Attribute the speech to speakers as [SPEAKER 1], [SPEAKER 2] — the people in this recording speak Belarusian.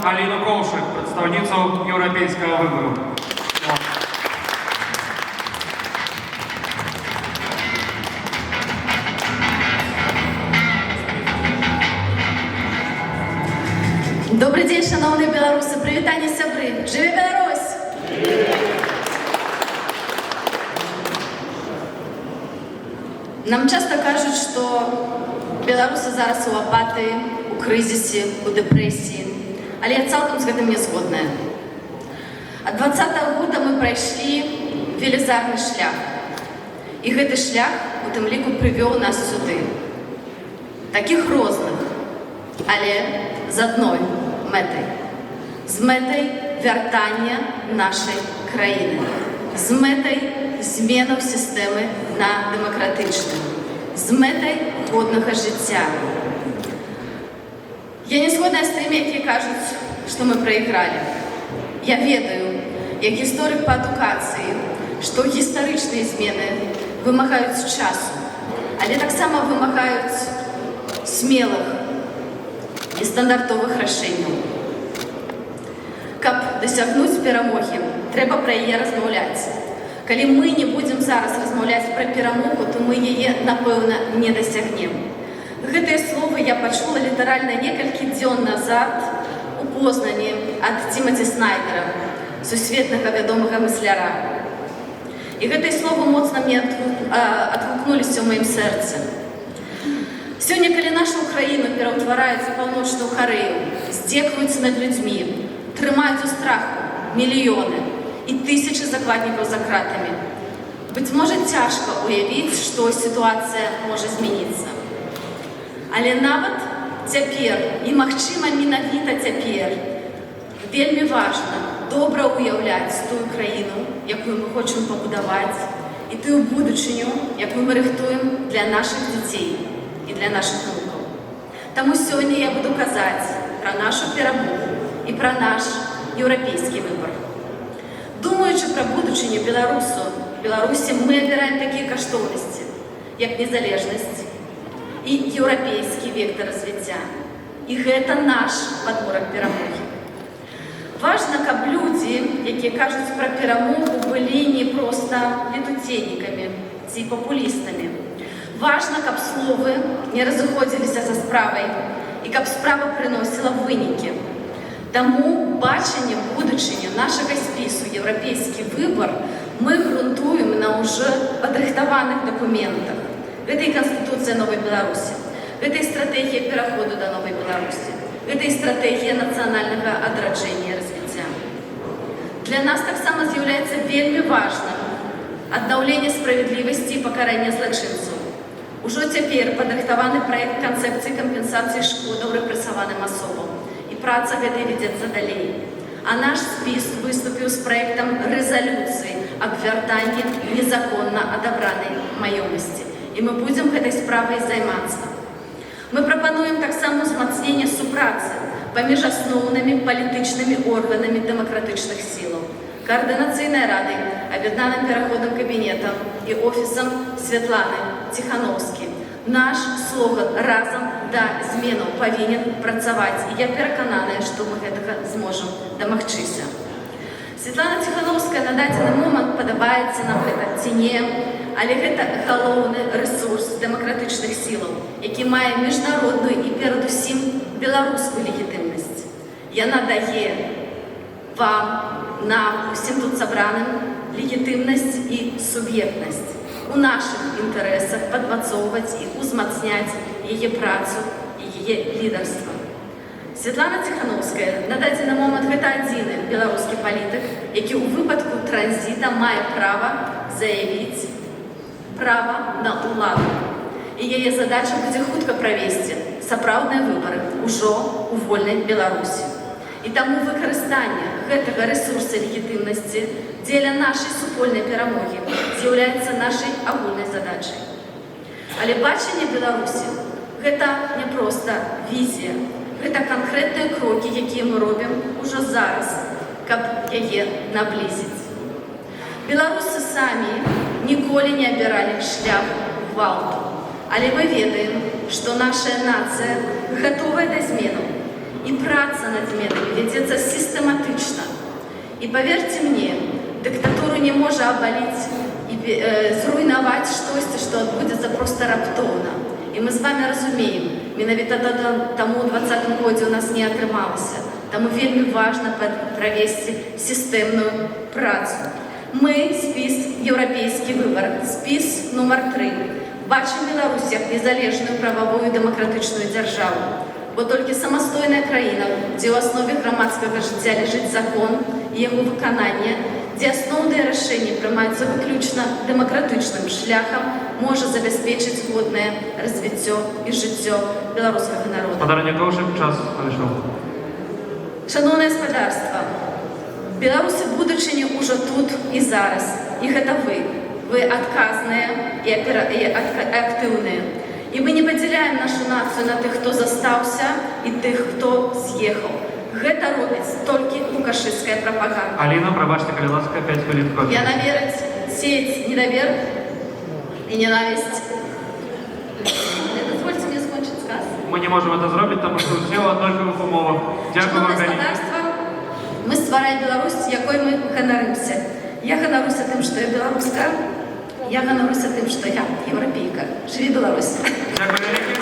[SPEAKER 1] Аліну Ковшик, представницю Європейського вибору.
[SPEAKER 2] Добрый день, шановные белорусы, привитание сябры. Живи Беларусь! Нам часто кажут, что белорусы зараз у апатии, у кризисе, у депрессии. Але я цалкам з гэтым не згодная. Ад 20-го года мы прайшлі велізарны шлях. І гэты шлях у тым ліку прывёў нас сюды. Такіх розных, але з адной мэтай. З мэтай вяртання нашай краіны. З мэтай зменаў сістэмы на дэмакратычную. З мэтай годнага жыцця. Я не згодная з тымі, якія кажуць, што мы прайгралі. Я ведаю, як гісторык па адукацыі, што гістарычныя змены вымагаюць часу, але таксама вымагаюць смелых і стандартовых рашэнняў. Каб дасягнуць перамогі, трэба пра яе размаўляць. Калі мы не будзем зараз размаўляць пра перамогу, то мы яе, напэўна, не дасягнем. Гэтыя словы я пачула літаральна некалькі дзён назад у Познані ад Тимоти Снайдера, сусветнага вядомага мысляра. І гэтыя словы моцна мне адгукнуліся ў маім сэрцы. Сёння, калі нашу краіну пераўтвараюць у Паўночную Карэю, здзекуюцца над людзьмі, трымаюць у страху мільёны і тысячы закладнікаў за кратамі, быць можа, цяжка уявіць, што сітуацыя можа змяніцца. Але нават цяпер, і магчыма менавіта цяпер, вельмі важна добра ўяўляць тую краіну, якую мы хочам пабудаваць, і тую будучыню, якую мы рыхтуем для нашых дзяцей і для нашых унукаў. Таму сёння я буду казаць пра нашу перамогу і пра наш еўрапейскі выбар. Думаючы пра будучыню Беларусі, мы абіраем такія каштоўнасці, як незалежнасць і еўрапейскі вектар развіцця. І гэта наш падмурак перамогі. Важна, каб людзі, якія кажуць пра перамогу, былі не проста летуценнікамі ці папулістамі. Важна, каб словы не разыходзіліся са справай і каб справа прыносіла вынікі. Таму бачанне будучыні нашага спісу «Еўрапейскі выбар» мы грунтуем на ўжо падрыхтаваных дакументах. Гэта і Канстытуцыя Новай Беларусі, гэта і стратэгія пераходу да Новай Беларусі, гэта і стратэгія нацыянальнага адраджэння і развіцця. Для нас таксама з'яўляецца вельмі важным аднаўленне справядлівасці і пакарання злачынцаў. Ужо цяпер падрыхтаваны праект канцэпцыі кампенсацыі шкодаў рэпрэсаваным асобам, і праца гэтай вядзецца далей. А наш спіс выступіў з праектам рэзалюцыі аб вяртанні незаконна адабранай маёмасці. І мы будзем гэтай справай займацца. Мы прапануем таксама ўзмацненне супрацы паміж асноўнымі палітычнымі органамі дэмакратычных сілаў, Коаардынацыйнай радай, аб'яднаным пераходным кабінетам і офісам Святланы Ціхановскай. Наш слоган «Разам да зменаў» павінен працаваць, і я перакананая, што мы гэтага зможам дамагчыся. Святлана Ціхановская на дадзены момант падабаецца нам гэта ці не, але гэта галоўны рэсурс дэмакратычных сілаў, які мае міжнародную і перадусім беларускую легітымнасць. Яна дае вам, нам, усім тут сабраным легітымнасць і суб'ектнасць. У нашых інтарэсах падмацоўваць і ўзмацняць яе працу і яе лідарства. Святлана Ціхановская на дадзены момант гэта адзіны беларускі палітык, які ў выпадку транзіта мае права заявіць права на ўладу. І яе задача будзе хутка правесці сапраўдныя выбары ўжо ў вольнай Беларусі. І таму выкарыстанне гэтага рэсурса легітымнасці дзеля нашай супольнай перамогі з'яўляецца нашай агульнай задачай. Але бачанне Беларусі – гэта не проста візія, гэта канкрэтныя крокі, якія мы робім ужо зараз, каб яе наблізіць. Беларусы самі ніколі не абіралі шлях гвалту, але мы ведаем, што наша нацыя гатовая да зменаў. І праца над зменамі вядзецца сістэматычна. І паверьце мне, дыктатуру не можа абаліць і зруйнаваць штосьці, што адбудзецца проста раптоўна. І мы з вами разумеем, менавіта таму ў 2020 годзе у нас не атрымалася. Таму вельмі важна правесці сістэмную працу. Мы спіс «Еўрапейскі выбар», спіс нумар 3. Бачым Беларусь як незалежную прававую дэмакратычную дзяржаву. Бо толькі самастойная краіна, дзе ў аснове грамадскага жыцця ляжыць закон і яго выкананне, дзе асноўныя рашэнні прымаюцца выключна дэмакратычным шляхам, можа забяспечыць годнае развіццё і жыццё беларускага народа.
[SPEAKER 1] Падарня Ковшик, час пройшов.
[SPEAKER 2] Шановне гаспадарства, беларусы будучыні ўжо тут і зараз. І гэта вы. Вы адказныя і актыўныя. І мы не падзяляем нашу нацыю на тых, хто застаўся, і тых, хто з'ехаў. Гэта робіць толькі лукашыцкая прапаганда.
[SPEAKER 1] Аліна, пробачте, калі ласка, 5 хвилин кофе.
[SPEAKER 2] Яна верыць, сеяць недавер і ненавісць. Дозвольте мне скончыць сказ.
[SPEAKER 1] Мы не можем это зробити, тому що все в однакових умовах. Дякую вам, Галина.
[SPEAKER 2] Гаспадарства, мы ствараем Беларусь, якой мы ганарымся. Я ганаруся тым, што я беларуска. Я ганаруся тым, што я еўрапейка. Жыві Беларусь!
[SPEAKER 1] Дякую, Галина.